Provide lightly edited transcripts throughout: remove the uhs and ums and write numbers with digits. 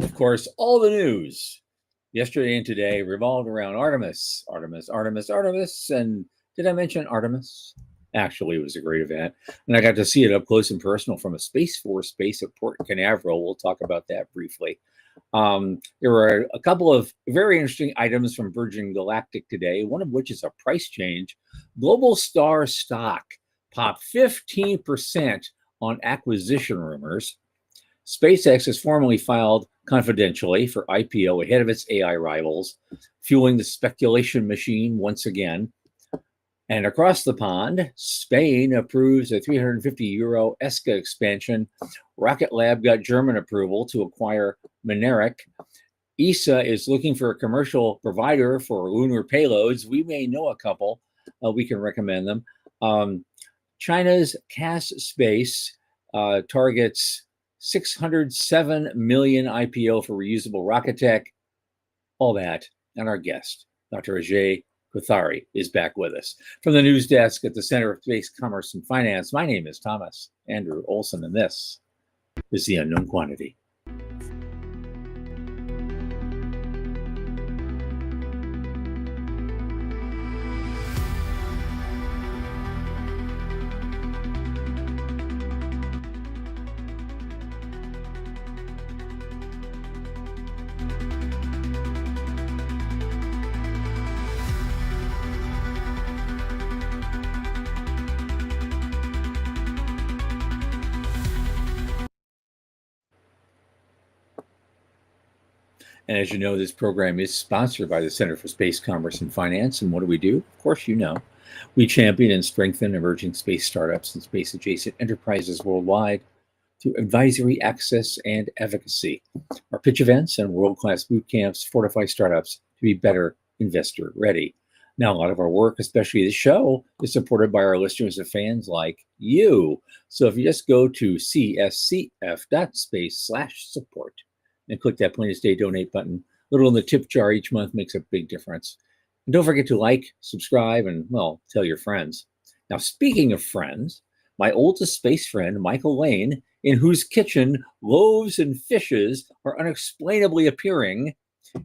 Of course, all the news yesterday and today revolved around Artemis. And did I mention Artemis? Actually, it was a great event. And I got to see it up close and personal from a Space Force base at Port Canaveral. We'll talk about that briefly. There were a couple of very interesting items from Virgin Galactic today, one of which is a price change. Global Star stock popped 15% on acquisition rumors. SpaceX has formally filed confidentially for IPO ahead of its AI rivals, fueling the speculation machine once again. And across the pond, Spain approves a 350 euro ESCA expansion. Rocket Lab got German approval to acquire Mynaric. ESA is looking for a commercial provider for lunar payloads. We may know a couple. We can recommend them. China's CAS Space targets 607 million IPO for reusable rocket tech. All that. And our guest, Dr. Ajay Kothari, is back with us. From the news desk at the Center of Space Commerce and Finance, my name is Thomas Andrew Olson, and this is The Unknown Quantity. And as you know, this program is sponsored by the Center for Space Commerce and Finance. And what do we do? Of course, you know, we champion and strengthen emerging space startups and space-adjacent enterprises worldwide through advisory, access, and advocacy. Our pitch events and world-class boot camps fortify startups to be better investor ready. Now, a lot of our work, especially this show, is supported by our listeners and fans like you. So if you just go to cscf.space/support, and click that Plainest Day donate button. Little in the tip jar each month makes a big difference. And don't forget to like, subscribe, and, well, tell your friends. Now, speaking of friends, my oldest space friend, Michael Lane, in whose kitchen loaves and fishes are unexplainably appearing,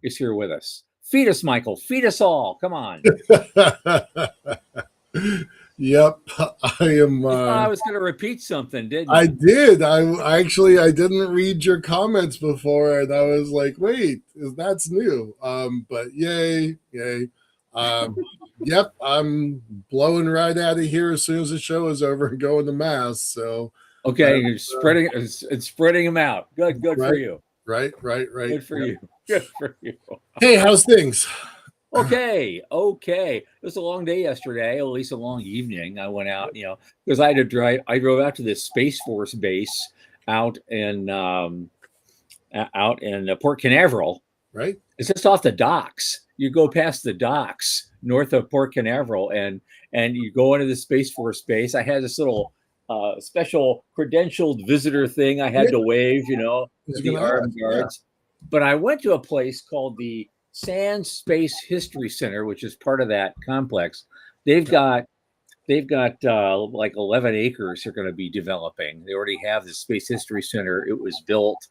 is here with us. Feed us, Michael. Feed us all. Come on. Yep, I am. I was going to repeat something, didn't you? I did. I didn't read your comments before, and I was like, "Wait, that's new." But yay! Yep, I'm blowing right out of here as soon as the show is over and going to mass. So okay, you're spreading them out. Good right, for you. Right. Good for you. Good for you. Hey, how's things? Okay. It was a long day yesterday, at least a long evening. I went out, because I had to drive. I drove out to this Space Force base out in Port Canaveral. Right. It's just off the docks. You go past the docks north of Port Canaveral, and you go into the Space Force base. I had this little special credentialed visitor thing I had to wave, to the armed guards. Yeah. But I went to a place called the Sand Space History Center, which is part of that complex. They've got like 11 acres they're going to be developing. They already have the Space History Center. It was built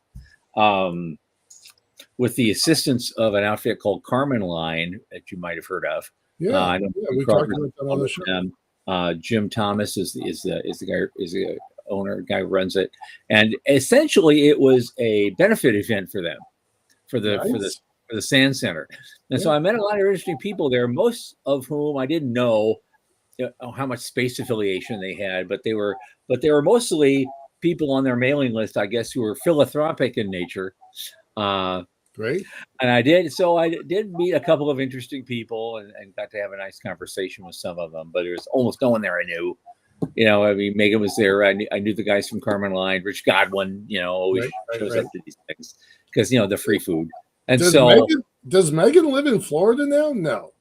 with the assistance of an outfit called Carmen Line that you might have heard of. We talked about that on the show. Jim Thomas is the owner, guy who runs it, and essentially it was a benefit event for them, for the Sand Center. And so I met a lot of interesting people there, most of whom I didn't know how much space affiliation they had, but they were mostly people on their mailing list, I guess, who were philanthropic in nature. Great. And I did meet a couple of interesting people and got to have a nice conversation with some of them, but there was almost no one there I knew. Megan was there. I knew the guys from Carmen Line. Rich Godwin, always shows up to these things because, the free food. And does Megan live in Florida now? No.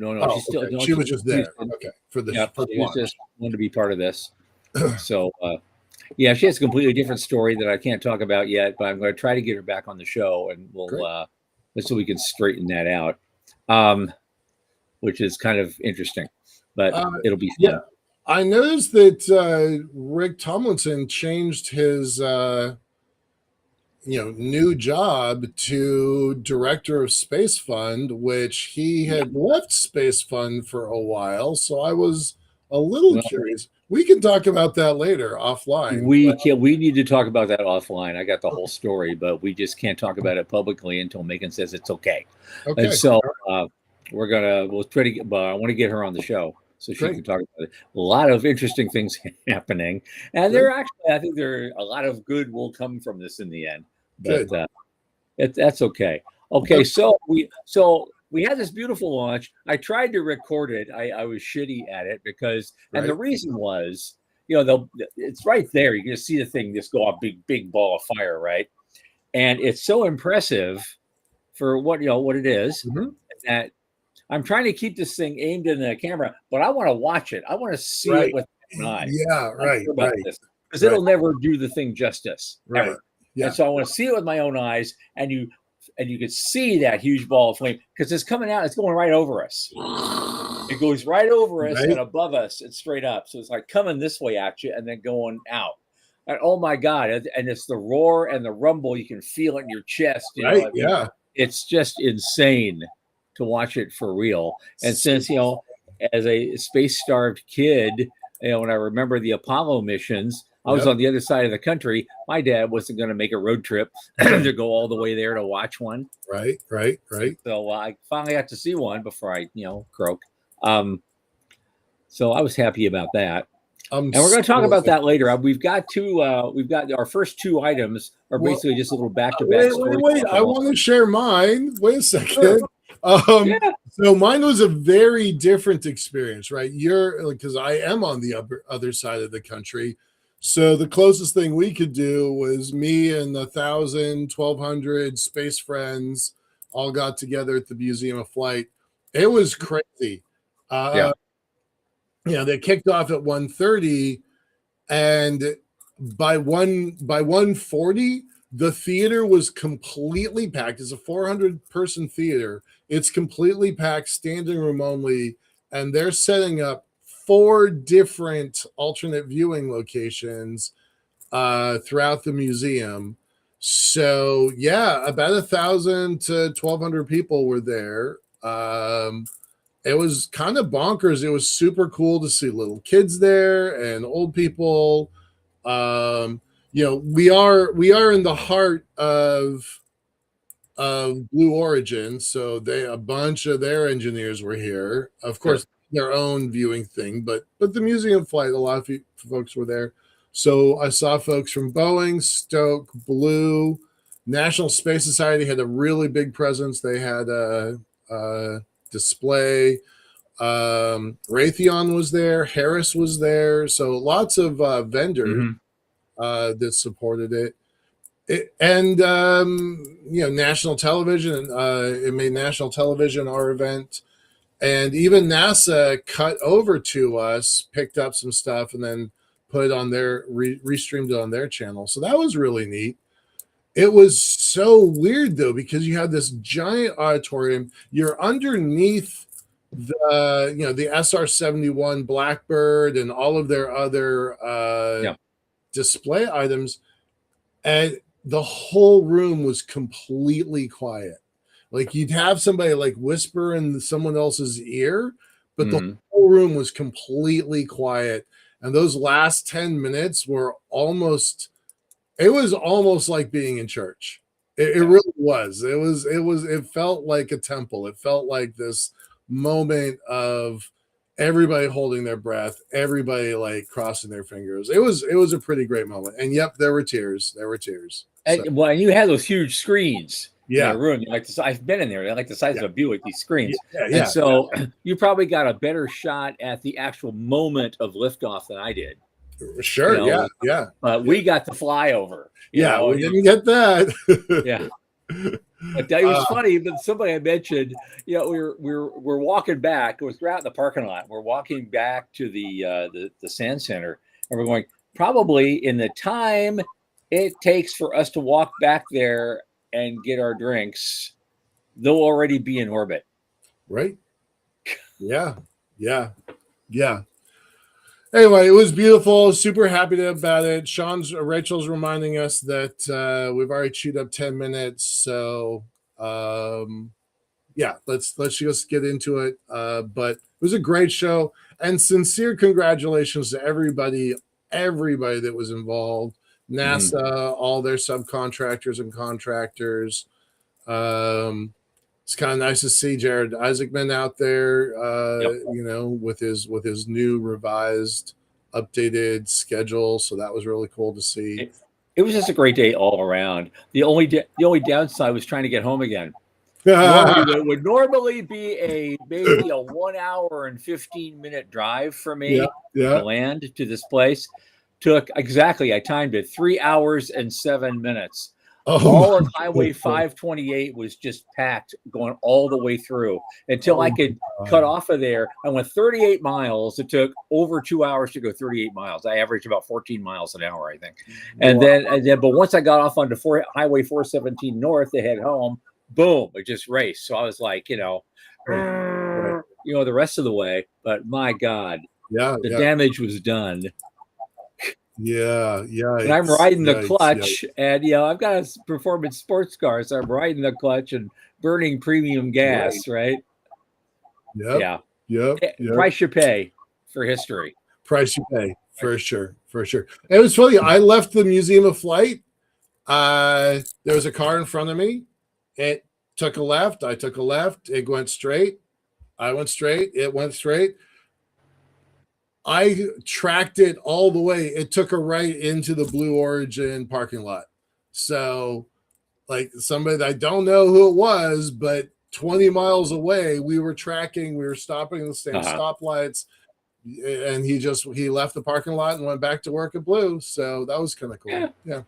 Oh, she's still. She was just there. Okay, for the she was just wanted to be part of this. So, she has a completely different story that I can't talk about yet, but I'm going to try to get her back on the show, and we'll so we can straighten that out, which is kind of interesting, but it'll be fun. Yeah, I noticed that Rick Tomlinson changed his new job to director of Space Fund, which he had left Space Fund for a while. So I was a little Well, curious. We can talk about that later offline. we need to talk about that offline. I got the whole story, but we just can't talk about it publicly until Megan says it's okay. And Okay, so we'll try to get, but I want to get her on the show so she great. can talk about it. A lot of interesting things happening, and I think there are a lot of good will come from this in the end. But that's okay. Okay, so we had this beautiful launch. I tried to record it. I was shitty at it because, and the reason was, it's right there. You can see the thing just go off, big ball of fire, right? And it's so impressive for what it is that I'm trying to keep this thing aimed in the camera, but I want to watch it. I want to see it with my eyes. Yeah, right. Because it'll never do the thing justice. Right. Ever. Yeah. And so I want to see it with my own eyes, and you can see that huge ball of flame because it's coming out. It's going right over us. It goes right over us and above us and straight up. So it's like coming this way at you and then going out. And oh my God! And it's the roar and the rumble. You can feel it in your chest. Yeah. It's just insane to watch it for real. And since as a space-starved kid, when I remember the Apollo missions. I was on the other side of the country. My dad wasn't going to make a road trip to go all the way there to watch one. Right. So I finally got to see one before I, croak. So I was happy about that. And we're going to talk about that later. We've got our first two items are basically just a little back-to-back stories. Wait. I want to share mine. Wait a second. So mine was a very different experience, right? Because I am on the other side of the country. So the closest thing we could do was me and 1,000, 1,200 space friends all got together at the Museum of Flight. It was crazy. They kicked off at 1:30, and by 1:40, the theater was completely packed. It's a 400-person theater. It's completely packed, standing room only, and they're setting up 4 different alternate viewing locations throughout the museum. So about 1,000 to 1,200 people were there. It was kind of bonkers. It was super cool to see little kids there and old people. We are in the heart of Blue Origin, so a bunch of their engineers were here. Of course, their own viewing thing, but the Museum of Flight, a lot of folks were there. So I saw folks from Boeing, Stoke, Blue, National Space Society had a really big presence. They had a display. Raytheon was there. Harris was there. So lots of vendors that supported it. National television. It made national television our event. And even NASA cut over to us, picked up some stuff, and then put it on restreamed it on their channel. So that was really neat. It was so weird, though, because you had this giant auditorium. You're underneath the SR-71 Blackbird and all of their other display items. And the whole room was completely quiet. Like you'd have somebody like whisper in someone else's ear, but the whole room was completely quiet. And those last 10 minutes were almost like being in church. It really was. It felt like a temple. It felt like this moment of everybody holding their breath, everybody like crossing their fingers. It was a pretty great moment. And there were tears. And you had those huge screens. Yeah, in the room. I've been in there. They're like the size of a Buick. These screens. And so you probably got a better shot at the actual moment of liftoff than I did. Sure. But we got the flyover. We didn't get that. But it was funny. But somebody I mentioned, we're walking back. We're out in the parking lot. We're walking back to the Sand Center, and we're going probably in the time it takes for us to walk back there and get our drinks, they'll already be in orbit. Right. Yeah. Anyway, it was beautiful. Super happy about it. Rachel's reminding us that we've already chewed up 10 minutes. So yeah, let's just get into it. But it was a great show, and sincere congratulations to everybody that was involved. NASA, all their subcontractors and contractors. It's kind of nice to see Jared Isaacman out there, you know, with his new revised, updated schedule. So that was really cool to see. It was just a great day all around. The only downside was trying to get home again. What would normally be maybe a 1 hour and 15-minute drive for me to land to this place took exactly, I timed it, 3 hours and 7 minutes. All of Highway 528 was just packed going all the way through until I could cut off of there. I went 38 miles. It took over 2 hours to go 38 miles. I averaged about 14 miles an hour, I think. And then, but once I got off onto Highway 417 North to head home, boom, it just raced. So I was like, you know, the rest of the way. But my God, the damage was done. Yeah. And I'm riding the clutch, and I've got a performance sports car, so I'm riding the clutch and burning premium gas, right? Yep. Price you pay for history. Price you pay, for sure. It was funny. I left the Museum of Flight. There was a car in front of me. It took a left. I took a left. It went straight. I went straight. It went straight. I tracked it all the way. It took a right into the Blue Origin parking lot. So, like, somebody I don't know who it was, but 20 miles away, we were tracking. We were stopping in the same stoplights, and he left the parking lot and went back to work at Blue. So that was kind of cool. Yeah.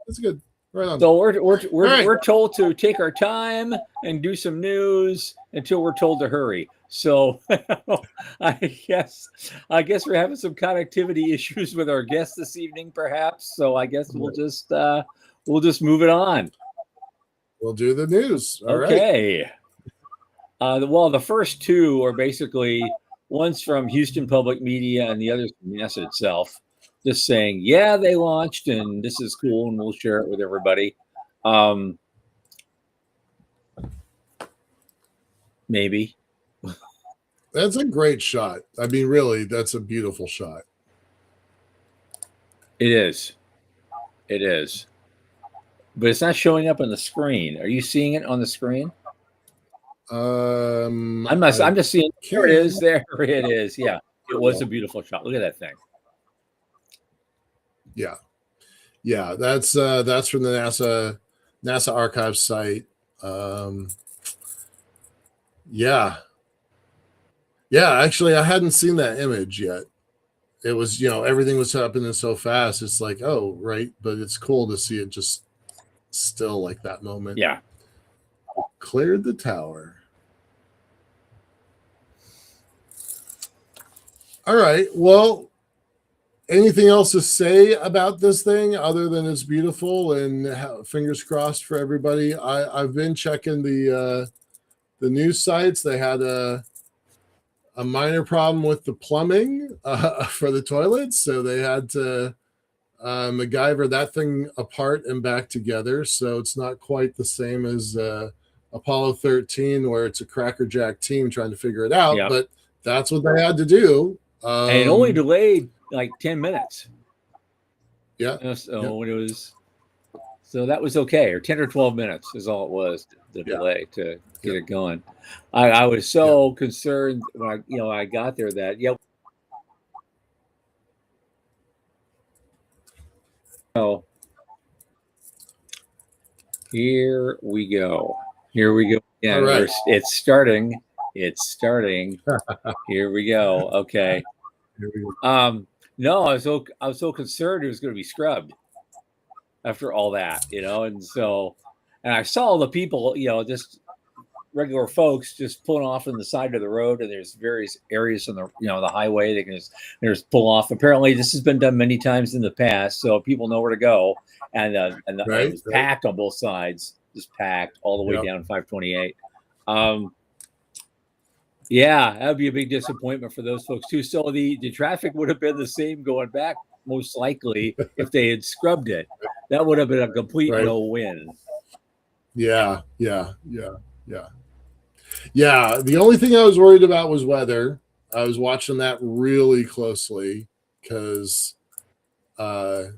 That's good. Right on. So we're told to take our time and do some news until we're told to hurry. So I guess we're having some connectivity issues with our guest this evening, perhaps. So I guess we'll just move it on. We'll do the news. All okay. Right. Well, the first two are basically one's from Houston Public Media and the other's from NASA itself, just saying, yeah, they launched and this is cool and we'll share it with everybody. Maybe. That's a great shot. I mean, really, that's a beautiful shot. It is. But it's not showing up on the screen. Are you seeing it on the screen? I'm just seeing. There it is. There it is. Yeah, it was a beautiful shot. Look at that thing. Yeah. That's from the NASA archives site. Yeah, actually, I hadn't seen that image yet. It was, everything was happening so fast. It's like, oh, right. But it's cool to see it just still like that moment. Yeah. Cleared the tower. All right. Well, anything else to say about this thing other than it's beautiful and fingers crossed for everybody? I've been checking the news sites. They had a minor problem with the plumbing for the toilets, so they had to MacGyver that thing apart and back together. So it's not quite the same as Apollo 13, where it's a crackerjack team trying to figure it out. Yep. But that's what they had to do. And it only delayed like 10 minutes. Yeah. When it was, so that was okay, or 10 or 12 minutes is all it was, the delay to get it going. I was so concerned when I got there that here we go again. Right. It's starting. Here we go. Okay. No, I was so concerned it was going to be scrubbed after all that, and I saw the people, just regular folks just pulling off on the side of the road, and there's various areas on the the highway they can just pull off. Apparently, this has been done many times in the past, so people know where to go. And it was packed on both sides, just packed all the way down 528. Yeah, that would be a big disappointment for those folks too. So the traffic would have been the same going back, most likely, if they had scrubbed it. That would have been a complete Right. no-win. Yeah. Yeah. The only thing I was worried about was weather. I was watching that really closely because, yeah.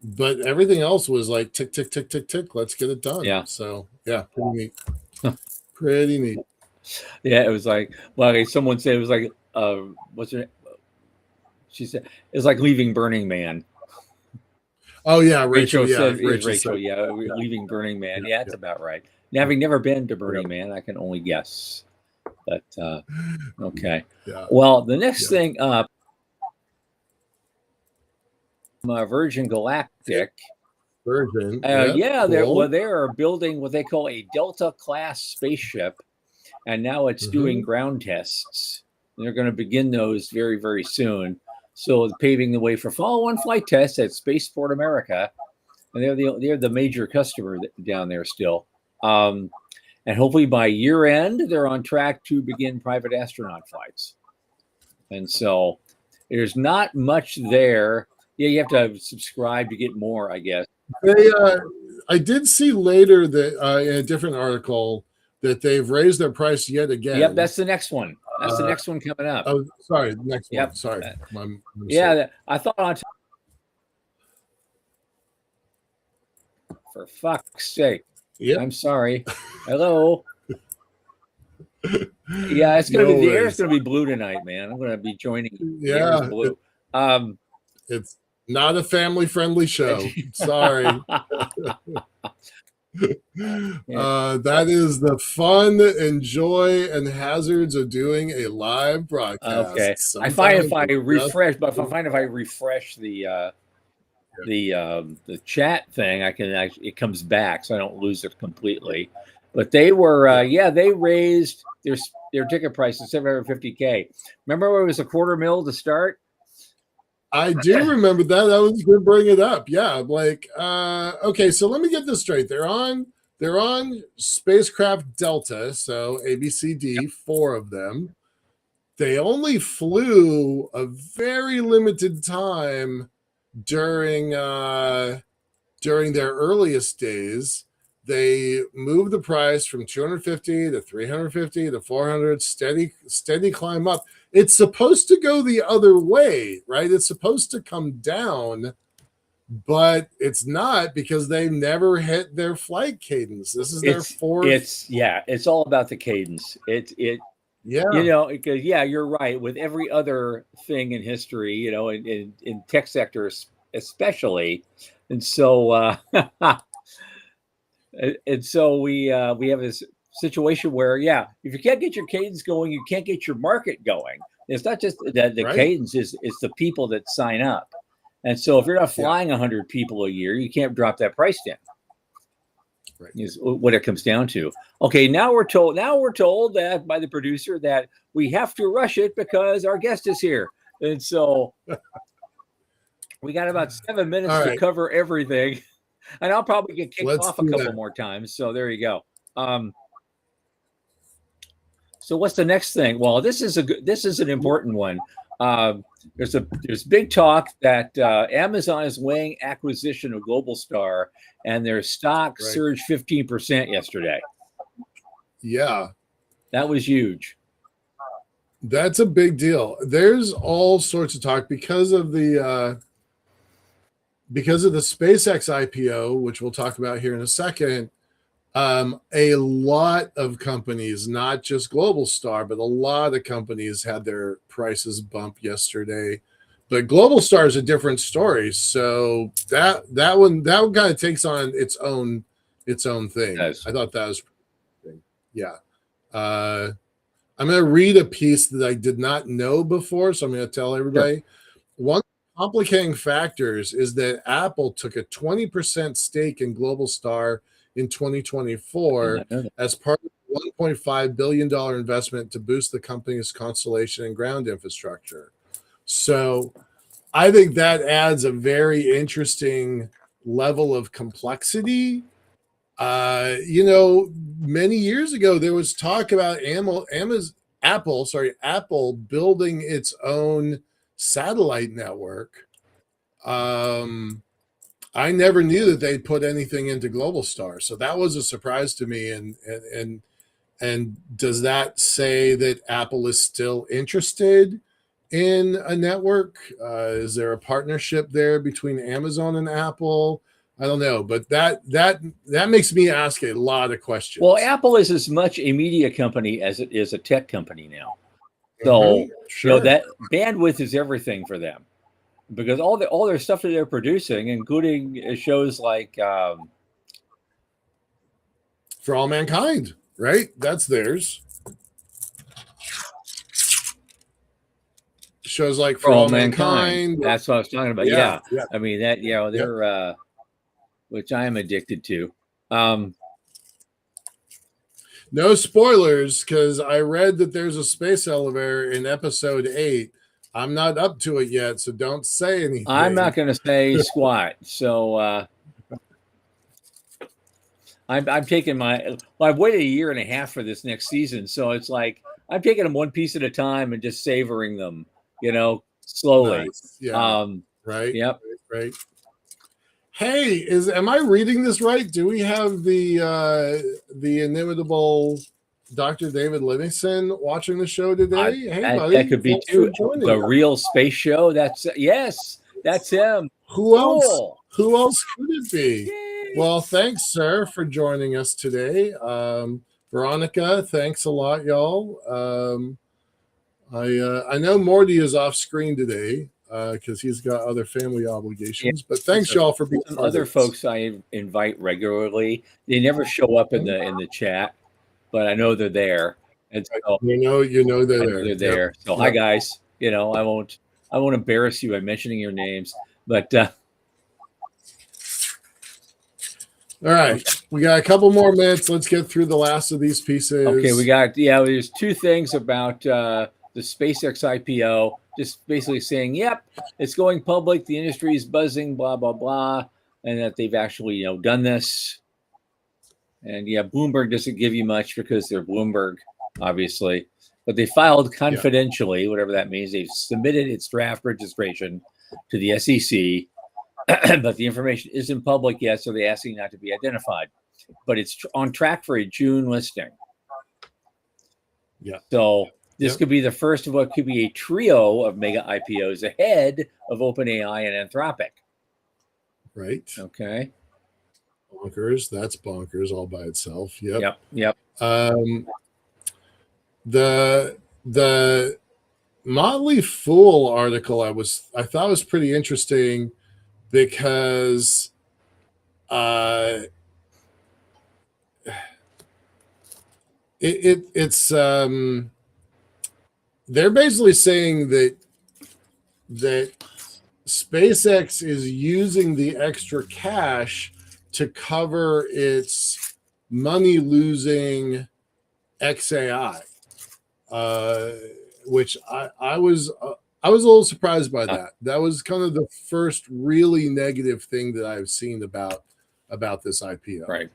But everything else was like tick, tick, tick, tick, tick. Let's get it done. Yeah. So yeah, pretty neat. Pretty neat. Yeah, it was like, well, okay, someone said it was like, what's her name? She said it was like leaving Burning Man. Oh yeah, Rachel. Yeah, said, it was Rachel. said, Yeah, leaving Burning Man. Yeah, that's yeah. about right. Now, having never been to Burning Man, I can only guess. But okay. Yeah. Well, the next thing up, Virgin Galactic. Virgin. Cool. They are building what they call a Delta class spaceship, and now it's doing ground tests. And they're going to begin those very, very soon. So paving the way for follow-on flight tests at Spaceport America, and they're the major customer down there still. And hopefully by year end, they're on track to begin private astronaut flights. And so there's not much there. Yeah, you have to subscribe to get more, I guess. I did see later that in a different article that they've raised their price yet again. Yep, that's the next one. That's the next one coming up. Oh, sorry, the next one. Sorry. Yeah, I thought on. For fuck's sake. Yeah. I'm sorry. Hello. Yeah, it's gonna be the air's gonna be blue tonight, man. I'm gonna be joining. Yeah, blue. It's not a family-friendly show. Sorry. That is the fun and joy and hazards of doing a live broadcast. Okay. I find if I refresh the chat thing, I can actually, it comes back, so I don't lose it completely. But they were, they raised their ticket price to $750K. Remember where it was $250,000 to start? I do remember that. I was going to bring it up. Yeah, like, okay, so let me get this straight. They're on spacecraft Delta, so ABCD, 4 of them. They only flew a very limited time during their earliest days. They moved the price from 250 to 350 to 400, steady climb up. It's supposed to go the other way, right? It's supposed to come down, but it's not because they never hit their flight cadence. This is their fourth. It's all about the cadence. You're right. With every other thing in history, in tech sectors especially, and so we have this situation where, if you can't get your cadence going, you can't get your market going. It's not just that the cadence it's the people that sign up. And so if you're not flying 100 people a year, you can't drop that price down. Right. Is what it comes down to. Okay, now we're told that by the producer that we have to rush it because our guest is here. And so we got about 7 minutes to cover everything. And I'll probably get kicked off a couple more times. So there you go. So what's the next thing? Well, this is an important one. There's big talk that Amazon is weighing acquisition of Globalstar, and their stock surged 15% yesterday. Yeah, that was huge. That's a big deal. There's all sorts of talk because of the SpaceX IPO, which we'll talk about here in a second. A lot of companies, not just Globalstar, but a lot of companies had their prices bump yesterday. But Globalstar is a different story. So that one kind of takes on its own thing. I thought that was pretty interesting. Yeah. I'm going to read a piece that I did not know before, so I'm going to tell everybody. Sure. One complicating factors is that Apple took a 20% stake in Globalstar in 2024 as part of a $1.5 billion investment to boost the company's constellation and ground infrastructure. So I think that adds a very interesting level of complexity Many years ago there was talk about Apple building its own satellite network. I never knew that they'd put anything into Globalstar, so that was a surprise to me. And does that say that Apple is still interested in a network? Is there a partnership there between Amazon and Apple? I don't know, but that makes me ask a lot of questions. Well, Apple is as much a media company as it is a tech company now. So sure. that bandwidth is everything for them, because all their stuff that they're producing, including shows like For All Mankind, right? That's theirs. Shows like For All Mankind. That's what I was talking about. Yeah. I mean that. Yeah, they're which I am addicted to. No spoilers, because I read that there's a space elevator in episode 8. I'm not up to it yet, so don't say anything. I'm not going to say squat. So I'm taking I've waited 1.5 years for this next season, so it's like I'm taking them one piece at a time and just savoring them, slowly. Nice. Yeah. Right. Yep. Right. Hey, am I reading this right? Do we have the inimitable Dr. David Livingston watching the show today? Hey, buddy. That could be too. The Real Space Show. That's him. Who else could it be? Yay. Well, thanks, sir, for joining us today. Veronica, thanks a lot, y'all. I know Morty is off screen today because he's got other family obligations. But thanks, y'all, for being some other folks I invite regularly. They never show up in the chat, but I know they're there. And so you know they're there. So hi guys. I won't embarrass you by mentioning your names, but all right, we got a couple more minutes. Let's get through the last of these pieces. Okay, we got there's two things about the SpaceX IPO. Just basically saying, yep, it's going public. The industry is buzzing, blah, blah, blah. And that they've actually, done this. And Bloomberg doesn't give you much because they're Bloomberg, obviously. But they filed confidentially, whatever that means. They've submitted its draft registration to the SEC. But the information isn't public yet, so they're asking not to be identified. But it's on track for a June listing. Yeah. So this could be the first of what could be a trio of mega IPOs ahead of OpenAI and Anthropic. Right. Okay. Bonkers. That's bonkers all by itself. Yep. The Motley Fool article I thought was pretty interesting because it's they're basically saying that SpaceX is using the extra cash to cover its money losing XAI, which I was a little surprised by that. That was kind of the first really negative thing that I've seen about this IPO. Right.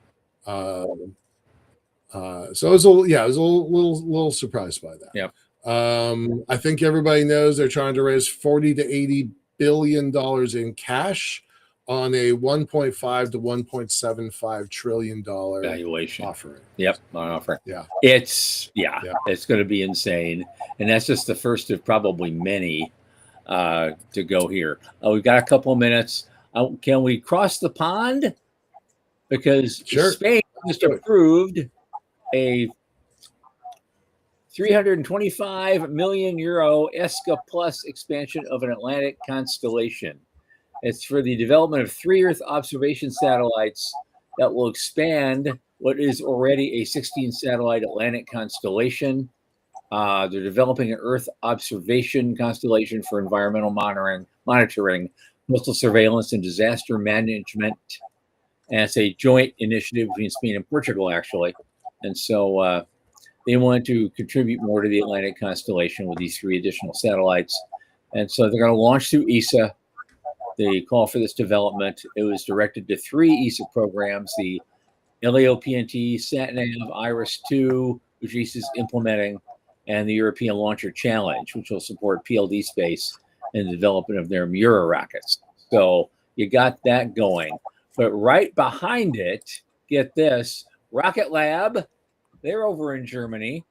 So I was a little surprised by that. Yeah. I think everybody knows they're trying to raise $40 to $80 billion in cash on a $1.5 to $1.75 trillion valuation offering. Yep, on offer. Yeah. It's going to be insane, and that's just the first of probably many to go here. We've got a couple of minutes. Can we cross the pond? Because Spain just approved a 325 million euro ESCA Plus expansion of an Atlantic constellation. It's for the development of 3 Earth observation satellites that will expand what is already a 16-satellite Atlantic constellation. They're developing an Earth observation constellation for environmental monitoring, coastal surveillance, and disaster management. And it's a joint initiative between Spain and Portugal, actually. And so they want to contribute more to the Atlantic constellation with these 3 additional satellites. And so they're going to launch through ESA. The call for this development, it was directed to 3 ESA programs, the LAOPNT, SatNav, Iris-2, which is implementing, and the European Launcher Challenge, which will support PLD space in the development of their Mura rockets. So you got that going. But right behind it, get this, Rocket Lab, they're over in Germany,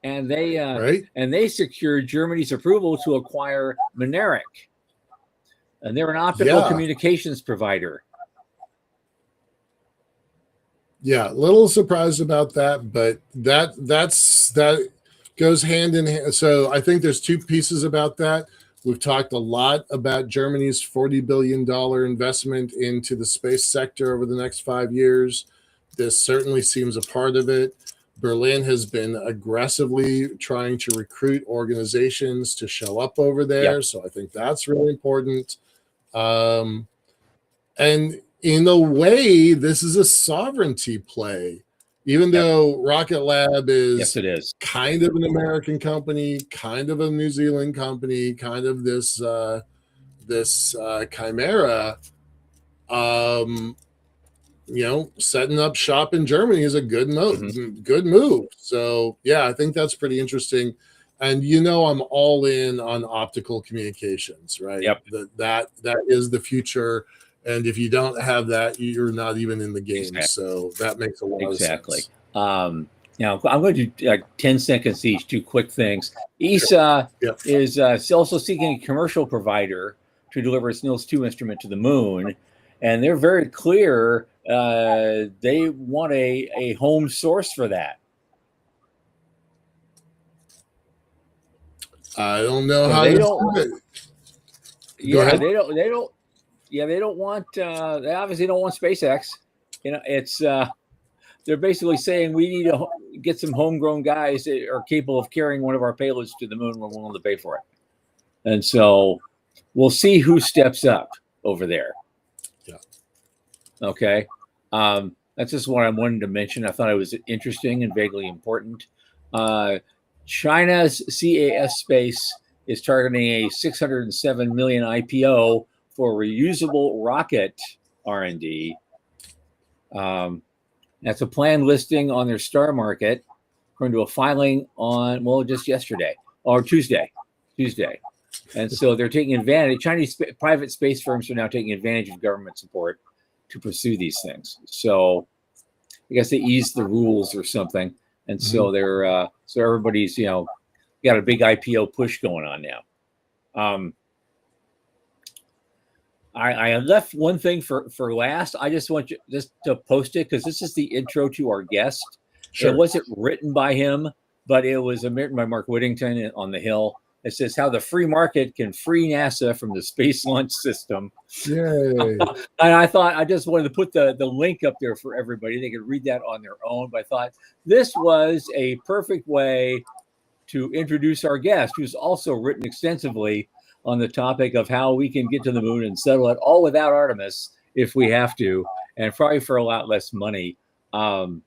and they secured Germany's approval to acquire Mynaric. And they're an optical communications provider. Yeah, a little surprised about that, but that goes hand in hand. So I think there's two pieces about that. We've talked a lot about Germany's $40 billion investment into the space sector over the next 5 years. This certainly seems a part of it. Berlin has been aggressively trying to recruit organizations to show up over there. Yep. So I think that's really important. And in a way, this is a sovereignty play, even though Rocket Lab is, it is kind of an American company, kind of a New Zealand company, kind of this chimera. Setting up shop in Germany is a good move. So yeah, I think that's pretty interesting. And I'm all in on optical communications, right? Yep. That is the future. And if you don't have that, you're not even in the game. Exactly. So that makes a lot of sense. Now, I'm going to do 10 seconds each, two quick things. ESA is also seeking a commercial provider to deliver its NILS-2 instrument to the moon. And they're very clear they want a home source for that. I don't know So how they to don't. do it. Yeah, they don't. Yeah, they don't want. They obviously don't want SpaceX. It's they're basically saying we need to get some homegrown guys that are capable of carrying one of our payloads to the moon. We're willing to pay for it, and so we'll see who steps up over there. Yeah. Okay. That's just what I wanted to mention. I thought it was interesting and vaguely important. China's CAS Space is targeting a $607 million IPO for reusable rocket R&D. That's a planned listing on their Star Market, according to a filing on, just yesterday or Tuesday. And so they're taking advantage. Chinese private space firms are now taking advantage of government support to pursue these things. So I guess they eased the rules or something. And so they're, so everybody's, got a big IPO push going on now. I left one thing for last. I just want you just to post it because this is the intro to our guest. Sure. It wasn't written by him, but it was written by Mark Whittington on the Hill. It says how the free market can free NASA from the Space Launch System. Yay. And I thought I just wanted to put the link up there for everybody. They could read that on their own. But I thought this was a perfect way to introduce our guest, who's also written extensively on the topic of how we can get to the moon and settle it all without Artemis if we have to, and probably for a lot less money. And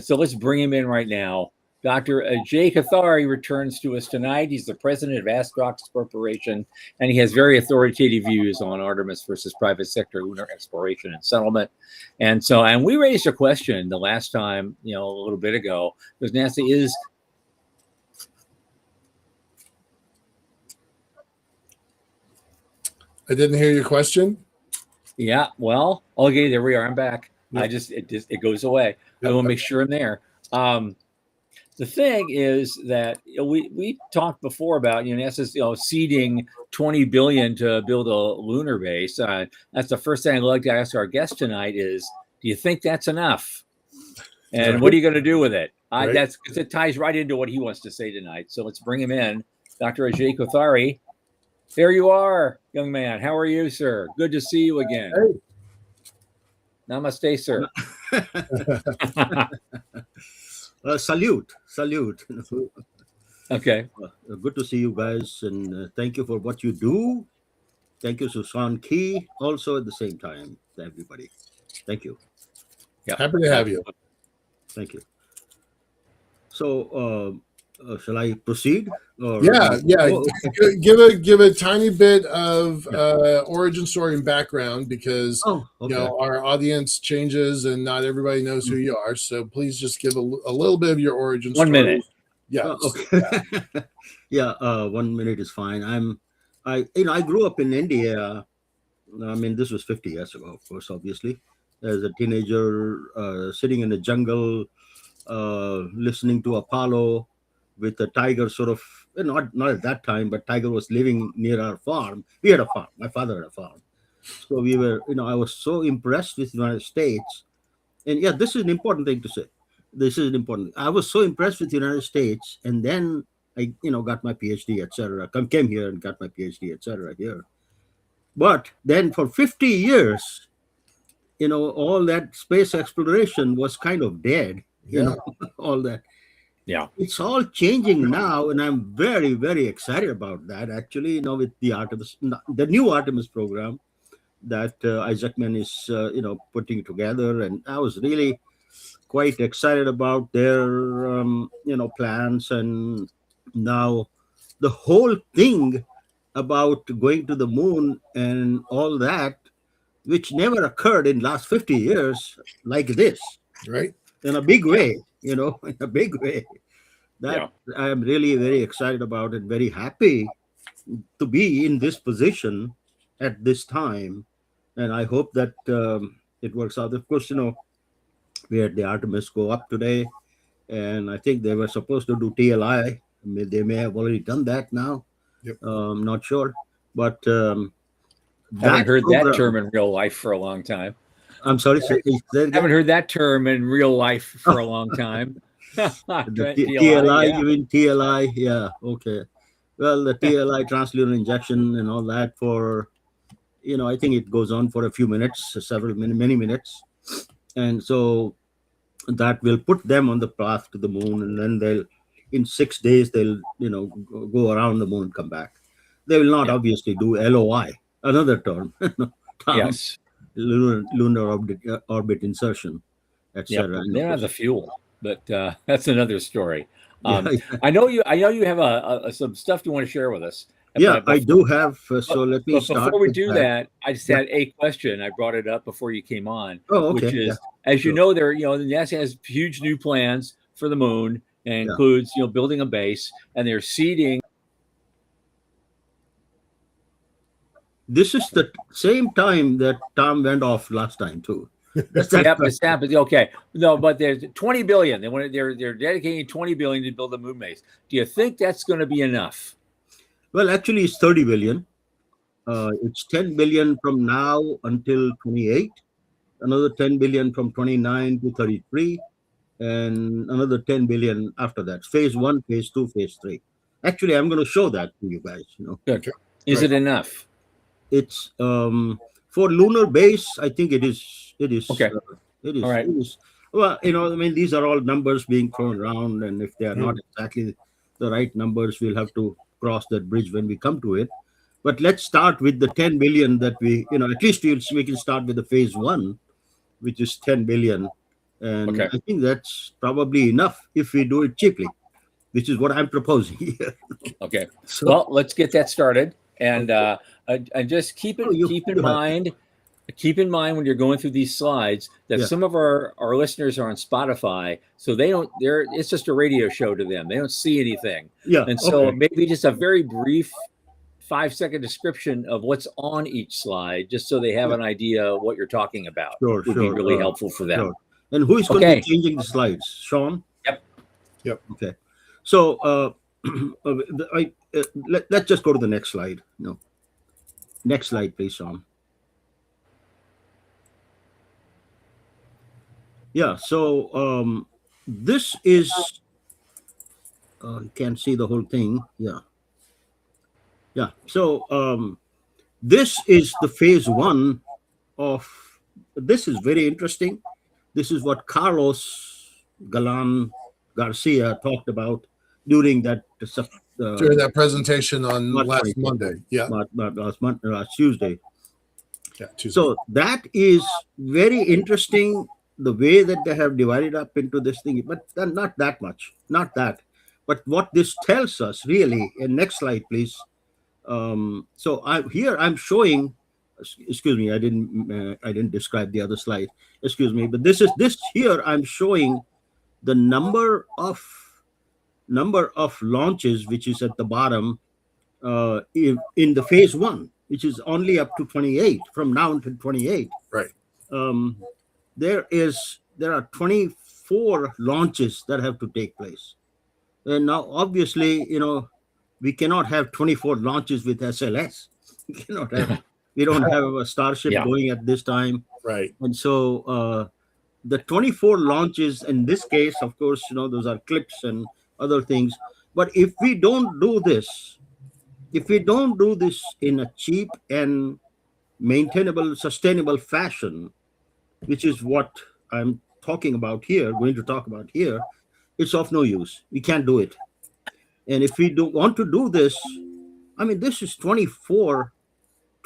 so let's bring him in right now. Dr. Ajay Kothari returns to us tonight. He's the president of Astrox Corporation, and he has very authoritative views on Artemis versus private sector lunar exploration and settlement. And we raised a question the last time, a little bit ago, because NASA is. I didn't hear your question. Yeah, well, okay, there we are. I'm back. Yep. It goes away. Yep. I will make sure I'm there. The thing is that we talked before about NASA's seeding $20 billion to build a lunar base. That's the first thing I'd like to ask our guest tonight is, do you think that's enough? And what are you going to do with it? That's because it ties right into what he wants to say tonight. So let's bring him in, Dr. Ajay Kothari. There you are, young man. How are you, sir? Good to see you again. Hey. Namaste, sir. Salute. Okay. Good to see you guys, and thank you for what you do. Thank you, Susan Key, also at the same time to everybody. Thank you. Yeah. Happy to have you. Thank you. So Shall I proceed? Or Yeah, yeah. oh, okay. Give a tiny bit of Yeah. origin story and background, because Oh, okay. our audience changes and not everybody knows who you are. So please just give a little bit of your origin 1 story. minute. Yeah. Okay. Yeah. 1 minute is fine. I grew up in India. I mean, this was 50 years ago, of course, obviously, as a teenager, sitting in the jungle, listening to Apollo with a tiger sort of, not at that time, but tiger was living near our farm. We had a farm. My father had a farm. So we were, I was so impressed with the United States. And yeah, this is an important thing to say. This is important. I was so impressed with the United States. And then I, got my PhD, etc. Came here and got my PhD, etc. here. But then for 50 years, all that space exploration was kind of dead, Yeah. all that. Yeah. It's all changing now, and I'm very, very excited about that. Actually, with the new Artemis program that Isaacman is, putting together, and I was really quite excited about their, plans, and now the whole thing about going to the moon and all that, which never occurred in last 50 years, like this, Right. in a big way, in a big way. That Yeah. I am really very excited about and very happy to be in this position at this time. And I hope that it works out. Of course, we had the Artemis go up today, and I think they were supposed to do TLI. They may have already done that now. Yep. Not sure. But Haven't that heard that term program, in real life for a long time. I'm sorry, say that Haven't again? heard that term in real life for a long time. The TLI, TLI, yeah. you mean TLI? Yeah, okay. Well, the TLI, translunar injection, and all that for, I think it goes on for a few minutes, many minutes. And so that will put them on the path to the moon, and then in 6 days, they'll, go around the moon and come back. They will not Yeah. obviously do LOI, another term, Tom, Yes. lunar orbit insertion, Yep. etc. And They of don't have course, the fuel, but that's another story. yeah, I know you. I know you have some stuff you want to share with us. yeah, But I before, do have. So let me but start before we with do that. that, I just Yeah. had a question. I brought it up before you came on, Oh, which okay. Yeah. is, as you Sure. know, NASA has huge new plans for the moon, and Yeah. includes building a base, and they're seeding. This is the same time that Tom went off last time too. That's Yep, it's happened. Okay, no, but there's 20 billion. They're dedicating 20 billion to build a moon base. Do you think that's going to be enough? Well, actually, it's 30 billion. It's 10 billion from now until 28, another 10 billion from 29 to 33, and another 10 billion after that. Phase one, phase two, phase three. Actually, I'm going to show that to you guys. Good. Okay. Is Right. it enough? It's for lunar base. I think it is. It is. Okay. It is. All right. It is. Well, I mean, these are all numbers being thrown around, and if they are not exactly the right numbers, we'll have to cross that bridge when we come to it. But let's start with the 10 billion that at least we can start with the phase one, which is 10 billion. And Okay. I think that's probably enough if we do it cheaply, which is what I'm proposing here. Okay. So, Well, let's get that started, and just keep Oh, you in have- mind. Keep in mind when you're going through these slides that Yeah. some of our listeners are on Spotify, so it's just a radio show to them. They don't see anything. yeah. And so Okay. maybe just a very brief 5-second description of what's on each slide, just so they have an idea of what you're talking about, Sure, would be really helpful for them. Sure. And who is going to Okay. be changing the slides? Sean? Yep. Okay. So let's just go to the next slide. No. Next slide, please, Sean. Yeah. So this is you can't see the whole thing. Yeah. Yeah. So this is the phase one of. This is very interesting. This is what Carlos Galan Garcia talked about during that During that presentation on March last 24th. Monday. Yeah. Last Tuesday. Yeah. Tuesday. So that is very interesting, the way that they have divided up into this thing, but not that much, not that. But what this tells us really, and next slide, please. So I'm showing. Excuse me, I didn't describe the other slide. Excuse me, but this here. I'm showing the number of launches, which is at the bottom, in the phase one, which is only up to 28 from now until 28. Right. There are 24 launches that have to take place. And now, obviously, we cannot have 24 launches with SLS. We don't have a Starship going at this time. Right. And so the 24 launches in this case, of course, those are clips and other things. But if we don't do this in a cheap and maintainable, sustainable fashion, which is what I'm going to talk about here, it's of no use. We can't do it. And if we want to do this, this is 24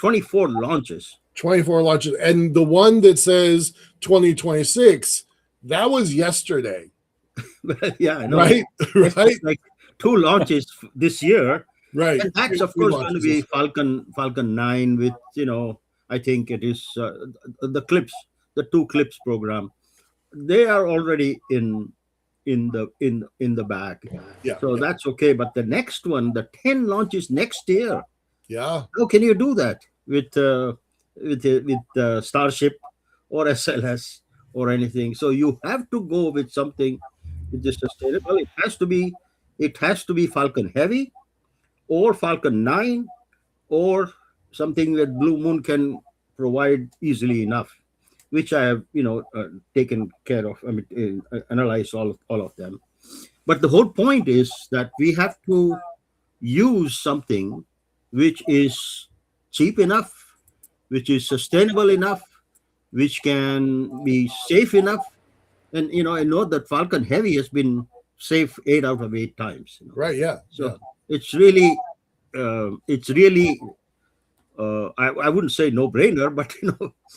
launches. 24 launches. And the one that says 2026, that was yesterday. Yeah, I know. Right? Right? Like 2 launches this year. Right. And that's, of course, going to be Falcon 9 with, I think it is the clips, the 2 clips program. They are already in the bag. Yeah. So that's okay. But the next one, the 10 launches next year. Yeah. How can you do that with Starship or SLS or anything? So you have to go with something which is sustainable. It has to be Falcon Heavy or Falcon 9 or something that Blue Moon can provide easily enough, which I have taken care of. Analyzed all of them. But the whole point is that we have to use something which is cheap enough, which is sustainable enough, which can be safe enough. And I know that Falcon Heavy has been safe 8 out of 8 times. Right. Yeah. So it's really I wouldn't say no brainer, but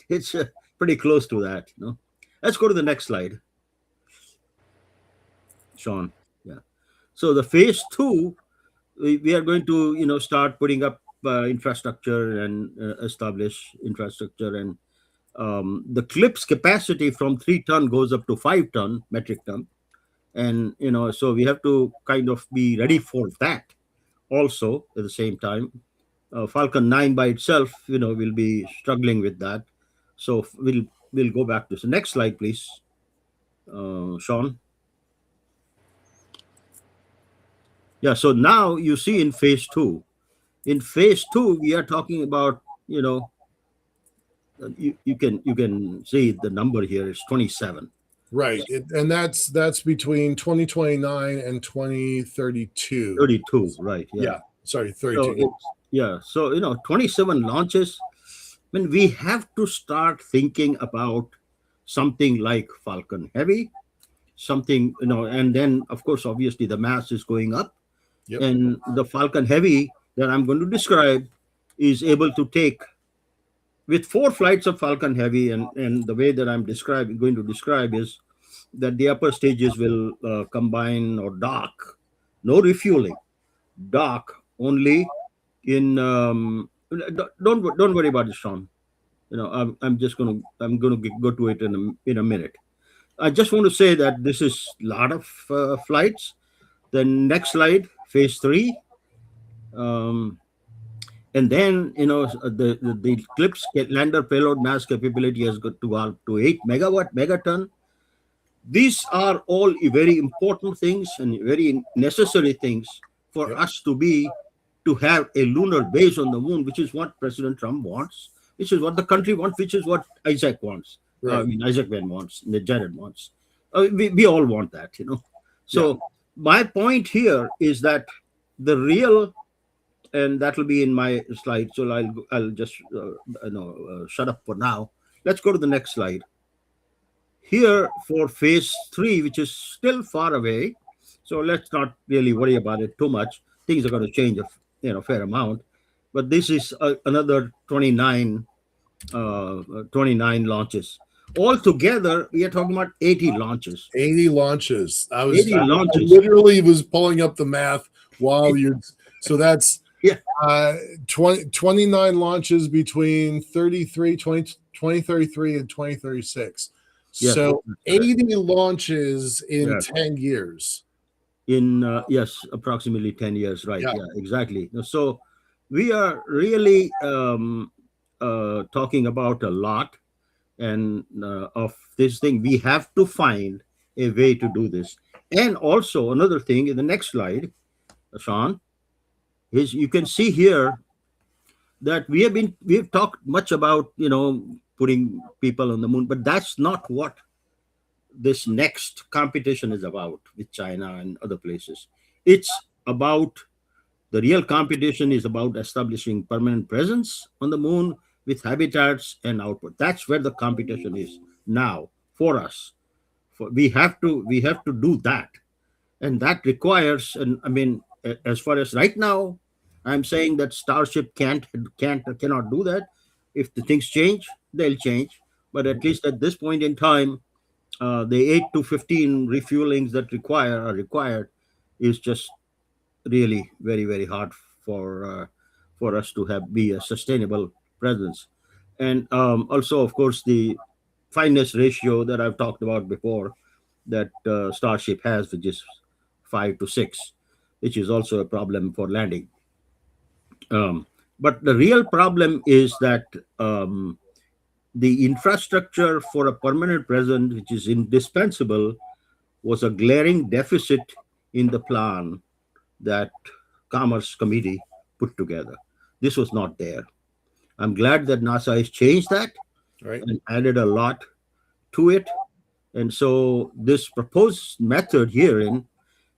it's pretty close to that. Let's go to the next slide, Sean. Yeah. So the phase 2, we are going to start putting up infrastructure and establish infrastructure, and the clips capacity from 3 ton goes up to 5 ton metric ton, and so we have to kind of be ready for that also at the same time. Falcon 9 by itself will be struggling with that, so we'll go back to the next slide, please, Sean. Yeah, so now you see in phase 2 we are talking about you can see the number here is 27. Right. And that's between 2029 and 2032. 32, right. Yeah. Sorry, 32. So 27 launches. We have to start thinking about something like Falcon Heavy, something, and then, of course, obviously the mass is going up. Yep. And the Falcon Heavy that I'm going to describe is able to take, with 4 flights of Falcon Heavy, and the way that I'm going to describe is that the upper stages will combine or dock, no refueling, dock only in. Don't worry about it, Sean. I'm going to go to it in a minute. I just want to say that this is a lot of flights. The next slide, phase 3. And then, the CLIPS lander payload mass capability has got to go up to 8 megaton. These are all very important things and very necessary things for us to have a lunar base on the moon, which is what President Trump wants, which is what the country wants, which is what Isaac wants. Right. Isaac Ben wants, Jared wants. We all want that, So my point here is that the real, and that will be in my slide. So I'll just shut up for now. Let's go to the next slide. Here for phase 3, which is still far away, so let's not really worry about it too much. Things are going to change a fair amount, but this is another 29 launches. Altogether, we are talking about 80 launches. 80 launches. I 80 I launches. literally was pulling up the math while you're. So that's Yeah. 29 launches between 2033 and 2036. Yes. So That's correct. 80 launches in Yes. 10 years. In yes, approximately 10 years. Right. Yeah. Yeah. Exactly. So we are really talking about a lot and of this thing. We have to find a way to do this. And also another thing in the next slide, Sean, is you can see here that we've talked much about putting people on the moon, but that's not what this next competition is about with China and other places. It's about the real competition is about establishing permanent presence on the moon with habitats and output. That's where the competition is now for us. We have to do that, and that requires. And I mean, as far as right now, I'm saying that Starship cannot do that. If the things change, they'll change. But at least at this point in time, the 8 to 15 refuelings that are required is just really very very hard for us to have be a sustainable presence. And also, of course, the fineness ratio that I've talked about before, that Starship has, which is 5 to 6, which is also a problem for landing. But the real problem is that the infrastructure for a permanent presence, which is indispensable, was a glaring deficit in the plan that Commerce Committee put together. This was not there. I'm glad that NASA has changed that Right. and added a lot to it. And so this proposed method herein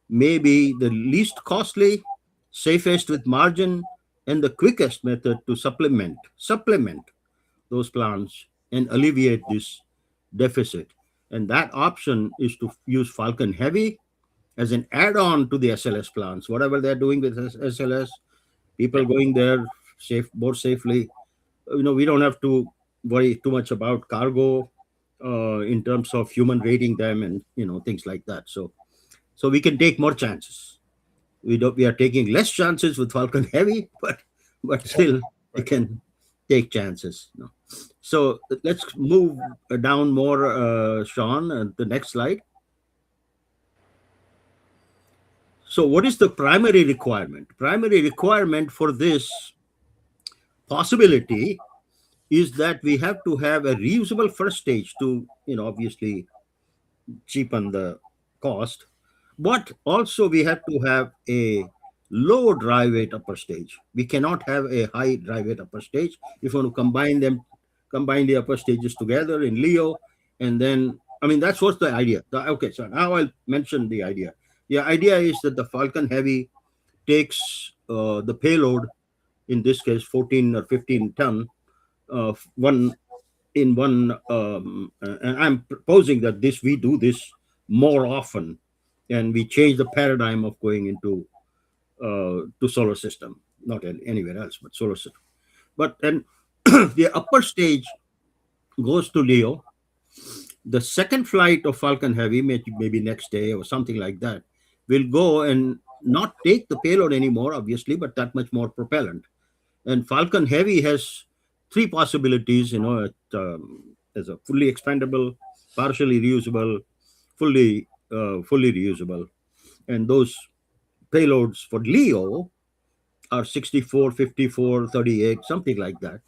may be the least costly, safest with margin, and the quickest method to supplement those plans and alleviate this deficit. And that option is to use Falcon Heavy as an add-on to the SLS plans. Whatever they're doing with SLS, people going there more safely. We don't have to worry too much about cargo in terms of human rating them and things like that. So we can take more chances. We are taking less chances with Falcon Heavy, but still we can take chances. So let's move down more, Sean. The next slide. So what is the primary requirement? Primary requirement for this possibility is that we have to have a reusable first stage to, obviously cheapen the cost, but also we have to have a low dry weight upper stage. We cannot have a high dry weight upper stage. If you want to combine the upper stages together in LEO, and then, I mean, that's what's the idea. Okay, so now I'll mention the idea. The idea is that the Falcon Heavy takes the payload, in this case 14 or 15 ton, one in one, and I'm proposing that we do this more often, and we change the paradigm of going into to solar system, not anywhere else, but solar system. But then the upper stage goes to LEO. The second flight of Falcon Heavy, maybe next day or something like that, will go and not take the payload anymore, obviously, but that much more propellant. And Falcon Heavy has three possibilities, as a fully expandable, partially reusable, fully reusable. And those payloads for LEO are 64, 54, 38, something like that.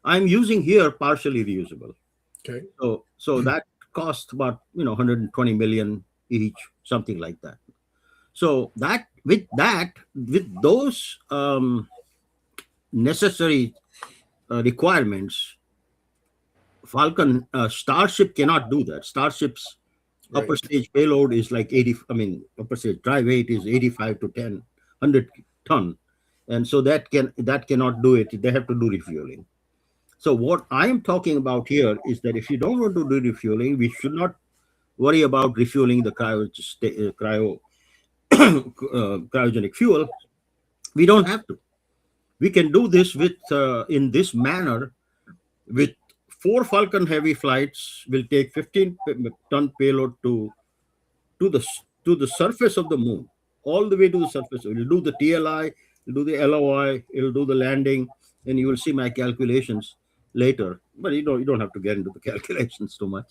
I'm using here partially reusable. Okay. So that costs about 120 million each, something like that. So with those necessary requirements, Starship cannot do that. Starship's upper Right. stage payload is like 80. I mean, upper stage dry weight is 85 to 100 ton, and so that cannot do it. They have to do refueling. So what I am talking about here is that if you don't want to do refueling, we should not worry about refueling the cryogenic fuel. We don't have to. We can do this with in this manner with 4 Falcon Heavy flights will take 15-ton payload to the surface of the moon, all the way to the surface. It will do the TLI, it'll do the LOI, it'll do the landing, and you will see my calculations later. But you don't have to get into the calculations too much.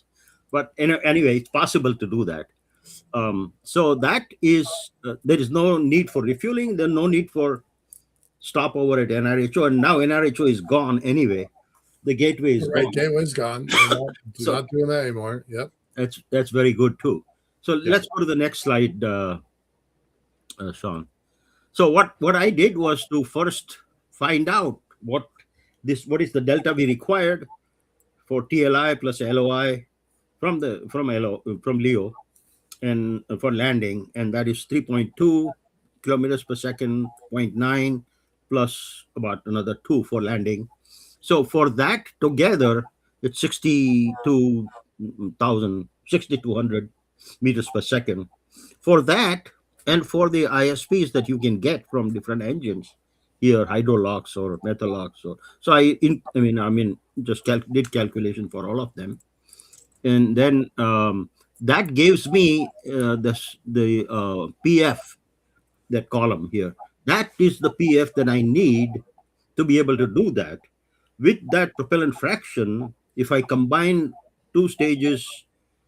But anyway, it's possible to do that. So that is there is no need for refueling. There's no need for stopover at NRHO, and now NRHO is gone anyway. The gateway is Right, gone. gateway's gone. They're not doing that anymore. Yep. That's very good too. So let's go to the next slide, Sean. So what I did was to first find out what is the delta V required for TLI plus LOI from LEO and for landing, and that is 3.2 kilometers per second, 0.9 plus about another 2 for landing. So for that together, it's 6,200 meters per second. For that, and for the ISPs that you can get from different engines here, hydrolocks or metallocks, so I just did calculation for all of them, and then that gives me the PF, that column here. That is the PF that I need to be able to do that. With that propellant fraction, if I combine 2 stages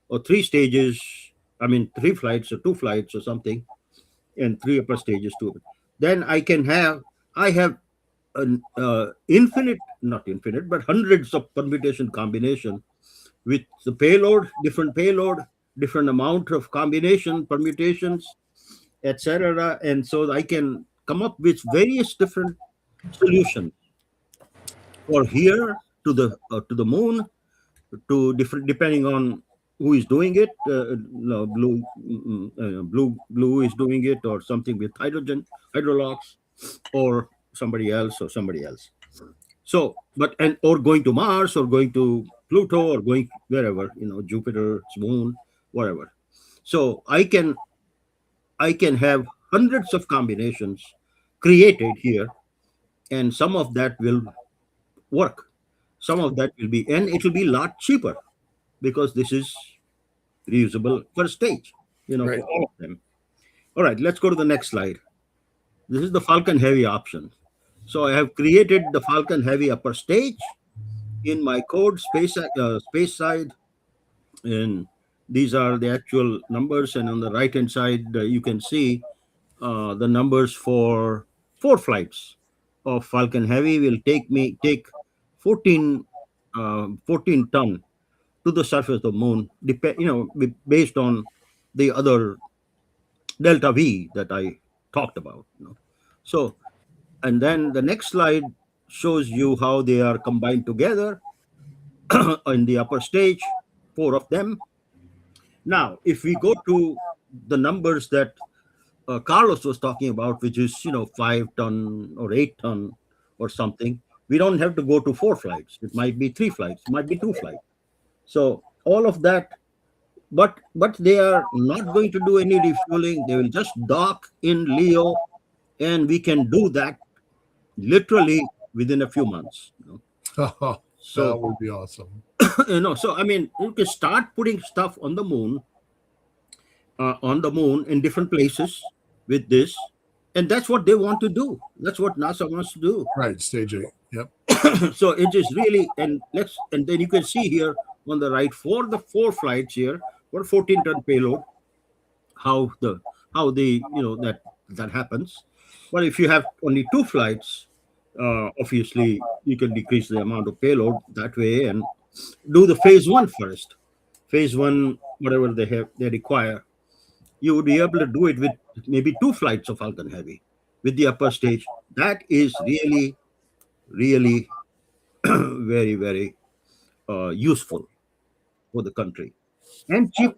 or 3 stages, 3 flights or 2 flights or something, and 3 upper stages too, then I have an not infinite, but hundreds of permutation combination with the payload, different amount of combination, permutations, etc. And so I can come up with various different solutions for here to the moon, to different, depending on who is doing it. Blue is doing it, or something with hydrolocks, or somebody else. So, or going to Mars, or going to Pluto, or going wherever, Jupiter, moon, whatever. So I can have hundreds of combinations created here, and some of that will work. Some of that will be, and it will be a lot cheaper because this is reusable per stage, Right. for all of them. All right, let's go to the next slide. This is the Falcon Heavy option. So I have created the Falcon Heavy upper stage in my code space side, and these are the actual numbers. And on the right hand side, you can see the numbers for 4 flights of Falcon Heavy will take 14 ton to the surface of the moon, based on the other delta V that I talked about. So, and then the next slide shows you how they are combined together in the upper stage, 4 of them. Now, if we go to the numbers that Carlos was talking about, which is 5 ton or 8 ton or something, we don't have to go to 4 flights. It might be 3 flights, it might be 2 flights. So all of that, but they are not going to do any refueling. They will just dock in LEO, and we can do that literally within a few months. Oh, So that would be awesome. so you can start putting stuff on the moon in different places with this, and that's what they want to do. That's what NASA wants to do. Right, stage 8. Yep. So it is really, and then you can see here on the right, for the 4 flights here for 14-ton payload, how that happens. But if you have only 2 flights, obviously you can decrease the amount of payload that way and do the phase 1 first. Phase 1, whatever they require, you would be able to do it with maybe 2 flights of Falcon Heavy with the upper stage. That is really, really very, very useful for the country and cheap.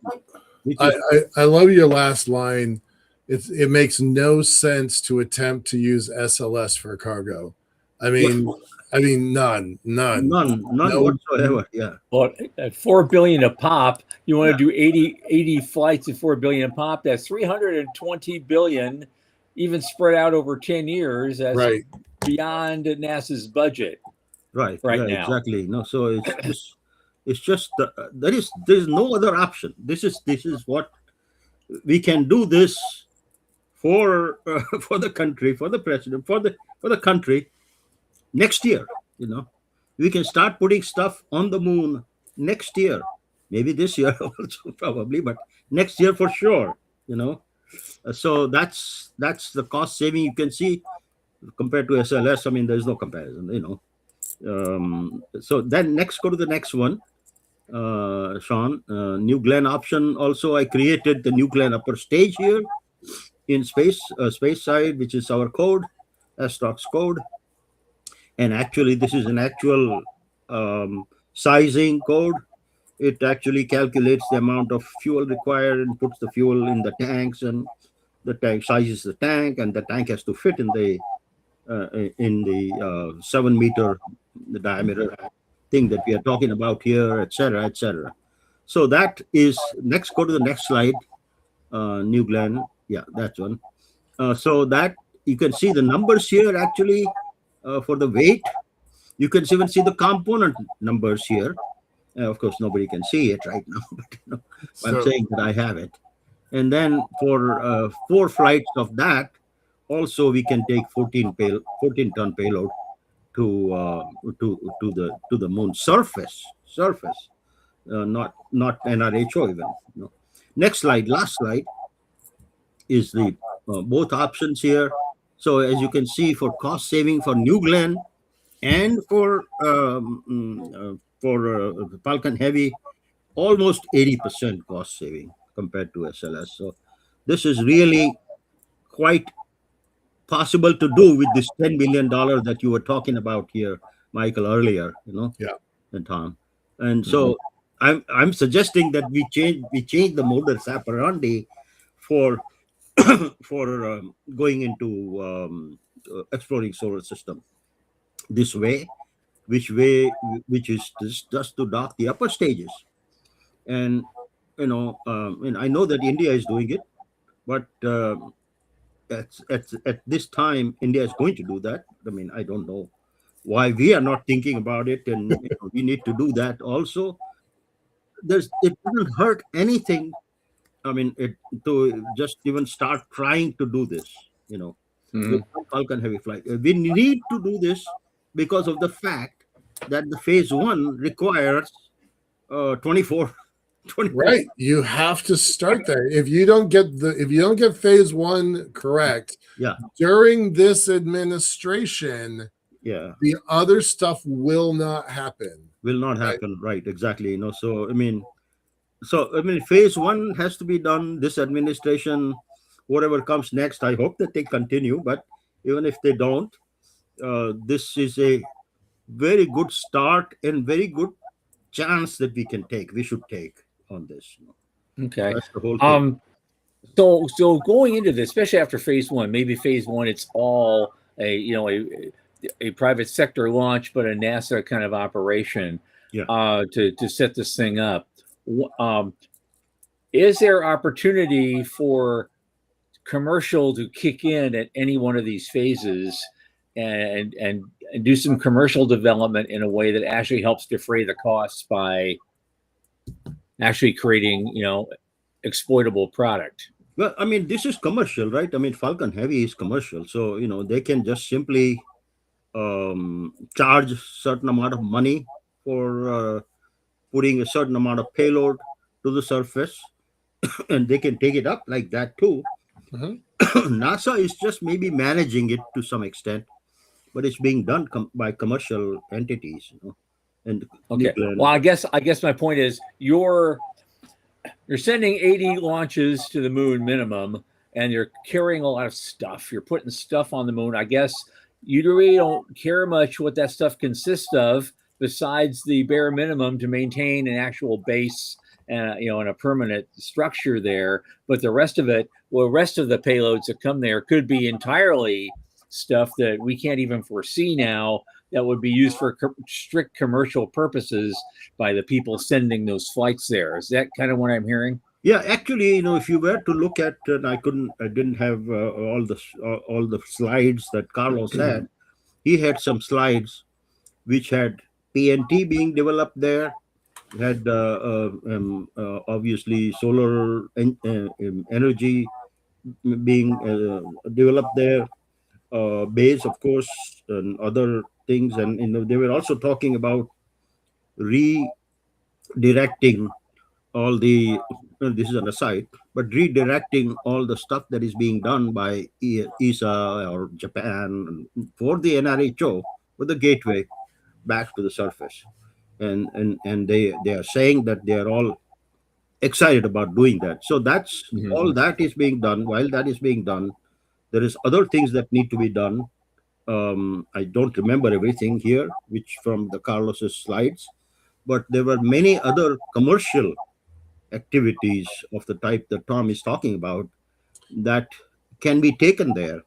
I love your last line. It makes no sense to attempt to use SLS for cargo. None whatsoever. Yeah. Well, at $4 billion a pop, you want to do 80 flights at $4 billion a pop. That's $320 billion, even spread out over 10 years. That's right. beyond NASA's budget. Right now. Exactly. No, so it's just It's just there is no other option. This is what we can do this for for the country, for the president, for the country next year. We can start putting stuff on the moon next year, maybe this year also probably, but next year for sure. So that's the cost saving you can see compared to SLS. I mean, there's no comparison. So then go to the next one, Sean. New Glenn option. Also, I created the New Glenn upper stage here in space side, which is our code, STOX code. And actually, this is an actual sizing code. It actually calculates the amount of fuel required and puts the fuel in the tanks, and the tank sizes the tank, and the tank has to fit in the 7-meter diameter thing that we are talking about here, etc., etc. So that is next. Go to the next slide. New Glenn, yeah, that's one. So that you can see the numbers here actually for the weight. You can even see the component numbers here. Of course, nobody can see it right now, but I'm saying that I have it. And then for 4 flights of that, also we can take 14-ton payload to the moon surface, not NRHO even. Next slide, last slide, is the both options here. So as you can see, for cost saving for New Glenn and for Falcon Heavy, almost 80% cost saving compared to SLS. So this is really quite possible to do with this $10 million that you were talking about here, Michael, earlier. Yeah. And Tom. And so I'm suggesting that we change the modus operandi for going into exploring solar system this way, which is just to dock the upper stages. And and I know that India is doing it, but at this time India is going to do that. I mean, I don't know why we are not thinking about it, and we need to do that also. It doesn't hurt anything. I mean, to just even start trying to do this, with Falcon Heavy flight. We need to do this because of the fact that the phase 1 requires 24. Right, you have to start there. If you don't get phase 1 correct, during this administration, the other stuff will not happen. Right? Exactly. So I mean, phase 1 has to be done. This administration, whatever comes next, I hope that they continue. But even if they don't, this is a very good start and very good chance that we should take on this. Okay. That's the whole thing. So going into this, especially after phase 1, maybe phase 1 it's all a private sector launch, but a NASA kind of operation to set this thing up. Is there opportunity for commercial to kick in at any one of these phases and do some commercial development in a way that actually helps defray the costs by actually creating, exploitable product? Well, I mean, this is commercial, right? I mean, Falcon Heavy is commercial, so they can just simply charge a certain amount of money for putting a certain amount of payload to the surface, and they can take it up like that too. NASA is just maybe managing it to some extent, but it's being done by commercial entities. And okay. Well, I guess my point is you're sending 80 launches to the moon minimum, and you're carrying a lot of stuff. You're putting stuff on the moon. I guess you really don't care much what that stuff consists of, besides the bare minimum to maintain an actual base and a permanent structure there. But the rest of the payloads that come there could be entirely stuff that we can't even foresee now, that would be used for strict commercial purposes by the people sending those flights there. Is that kind of what I'm hearing? Yeah, actually, if you were to look at, I didn't have all the slides that Carlos had. He had some slides which had PNT being developed there, had obviously solar energy being developed there, base, of course, and other things. And they were also talking about redirecting all the, well, this is an aside, but redirecting all the stuff that is being done by ESA or Japan for the NRHO with the gateway back to the surface. And they are saying that they are all excited about doing that. So that's all Mhm. that is being done. While that is being done, there is other things that need to be done. I don't remember everything here, which from the Carlos's slides, but there were many other commercial activities of the type that Tom is talking about that can be taken there,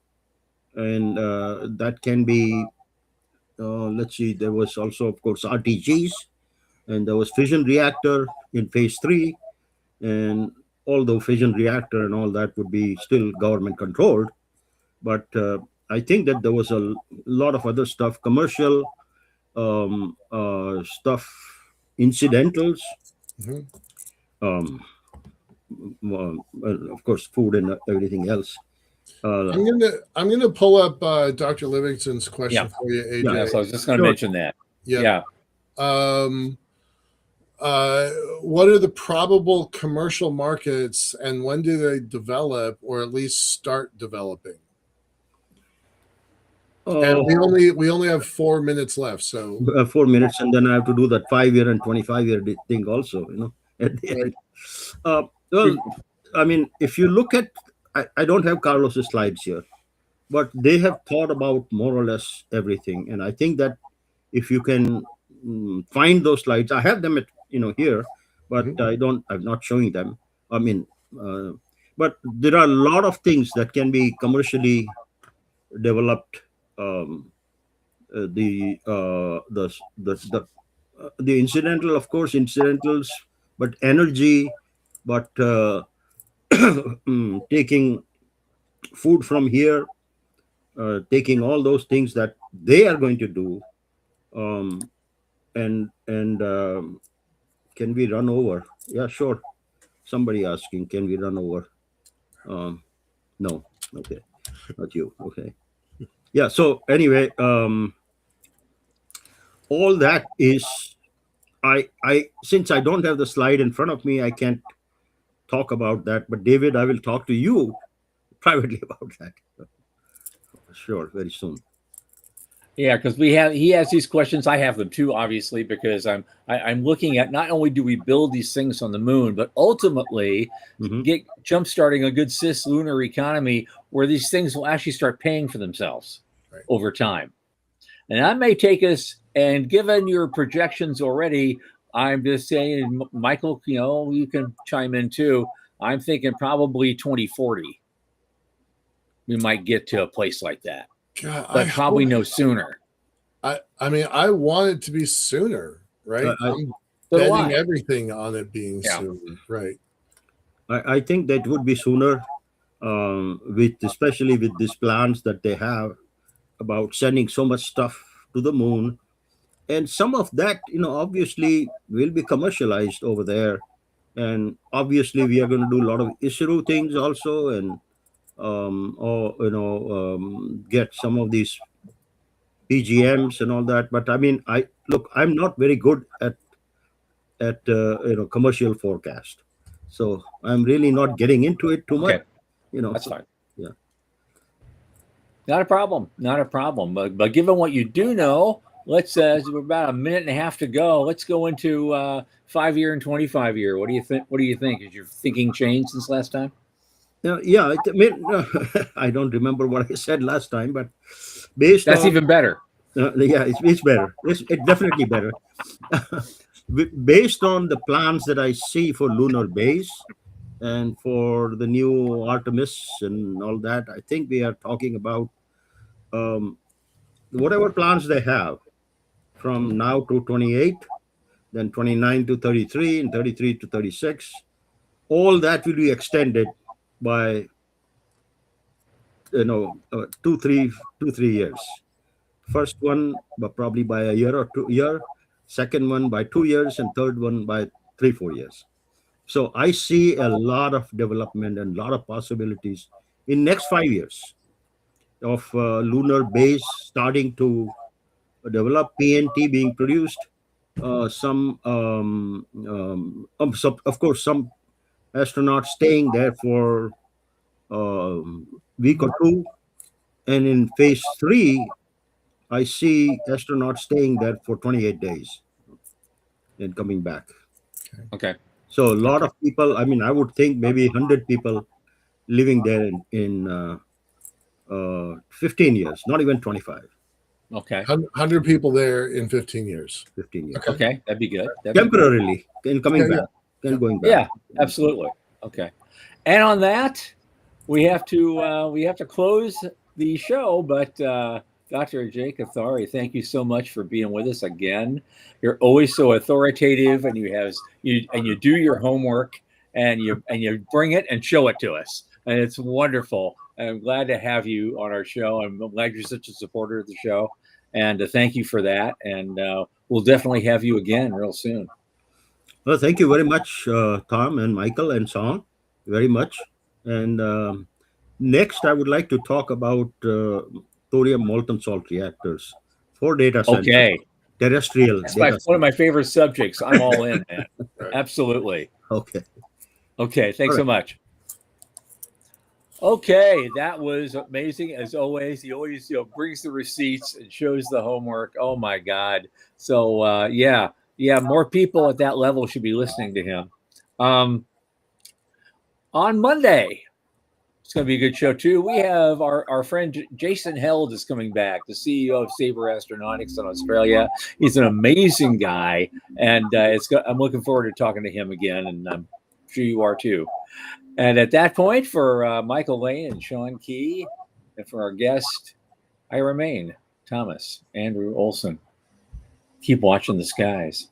and that can be. Let's see. There was also, of course, RTGs, and there was fission reactor in phase 3, and although fission reactor and all that would be still government controlled, but I think that there was a lot of other stuff, commercial stuff, incidentals, Mhm. um, well, of course, food and everything else. Uh, I'm gonna pull up Dr. Livingston's question Yeah. for you, Yeah. AJ. Yeah, so I was just going to Sure. mention that. Yep. Yeah. Um, what are the probable commercial markets, and when do they develop, or at least start developing? And Oh, we only have 4 minutes left, so 4 minutes, and then I have to do that 5 year and 25 year thing also. At the right. end. Well, I mean, if you look at, I don't have Carlos's slides here, but they have thought about more or less everything, and I think that if you can find those slides, I have them at here, but Mhm. I'm not showing them. I mean, uh, but there are a lot of things that can be commercially developed. Um, the incidental, of course, incidentals, but energy, but taking food from here, taking all those things that they are going to do, um, and can we run over? Yeah, sure. Somebody asking, can we run over? Um, no, okay, not you. Okay, yeah. So anyway, all that is, I since I don't have the slide in front of me, I can't talk about that. But David, I will talk to you privately about that. Sure, very soon. Yeah, because he has these questions. I have them too, obviously, because I'm looking at not only do we build these things on the moon, but ultimately Hmm. get jump starting a good cislunar economy where these things will actually start paying for themselves Right. over time. And that may take us, and given your projections already, I'm just saying, Michael, you can chime in too. I'm thinking probably 2040, we might get to a place like that, God, I but probably hope. no sooner. I mean, I want it to be sooner, right? I, I'm So do betting I. everything on it being Yeah. sooner, right? I think that would be sooner, with especially with these plans that they have about sending so much stuff to the moon, and some of that, obviously will be commercialized over there, and obviously we are going to do a lot of ISRO things also, and or get some of these PGMs and all that. But I mean, I'm not very good at commercial forecast, so I'm really not getting into it too much. Okay. That's So fine. yeah. Not a problem. Not a problem. But given what you do know, let's we're about a minute and a half to go. Let's go into 5 year and 25 year. What do you think? What do you think? Has your thinking changed since last time? Yeah, I mean, I don't remember what I said last time, but based That's on, even better. yeah, it's better. It's definitely better. Based on the plans that I see for lunar base and for the new Artemis and all that, I think we are talking about um, whatever plans they have from now to 28, then 29 to 33, and 33 to 36. All that will be extended by 2 3 2 3 years. First one, but probably by a year or 2 year. second one by 2 years, and third one by 3-4 years. So I see a lot of development and a lot of possibilities in next 5 years of lunar base starting to develop, PNT being produced, so of course some astronauts staying there for week or two, and in phase 3 I see astronauts staying there for 28 days and coming back. Okay. So a lot Okay. of people, I mean, I would think maybe 100 people living there in 15 years, not even 25. Okay. 100 people there in 15 years. 15 years. Okay. That'd be good. That'd be good. Temporarily, and coming Yeah, back, and going back. Yeah, absolutely. Okay. And on that, we have to close the show, but Dr. Ajay Kothari, thank you so much for being with us again. You're always so authoritative, and you do your homework, and you bring it and show it to us, and it's wonderful. I'm glad to have you on our show. I'm glad you're such a supporter of the show, and thank you for that. And we'll definitely have you again real soon. Well, thank you very much, Tom and Michael and Song, very much. And next, I would like to talk about thorium molten salt reactors for data centers. Okay. Terrestrial. That's one of my favorite subjects. I'm all in, man. Absolutely. Okay. Okay. Thanks so much. Okay, that was amazing as always. He always brings the receipts and shows the homework. Oh my God. So yeah, more people at that level should be listening to him. On Monday, it's going to be a good show too. We have our friend Jason Held is coming back, the CEO of Sabre Astronautics in Australia. He's an amazing guy, and I'm looking forward to talking to him again, and I'm sure you are too. And at that point, for Michael Lane and Sean Key, and for our guest, I remain Thomas Andrew Olson. Keep watching the skies.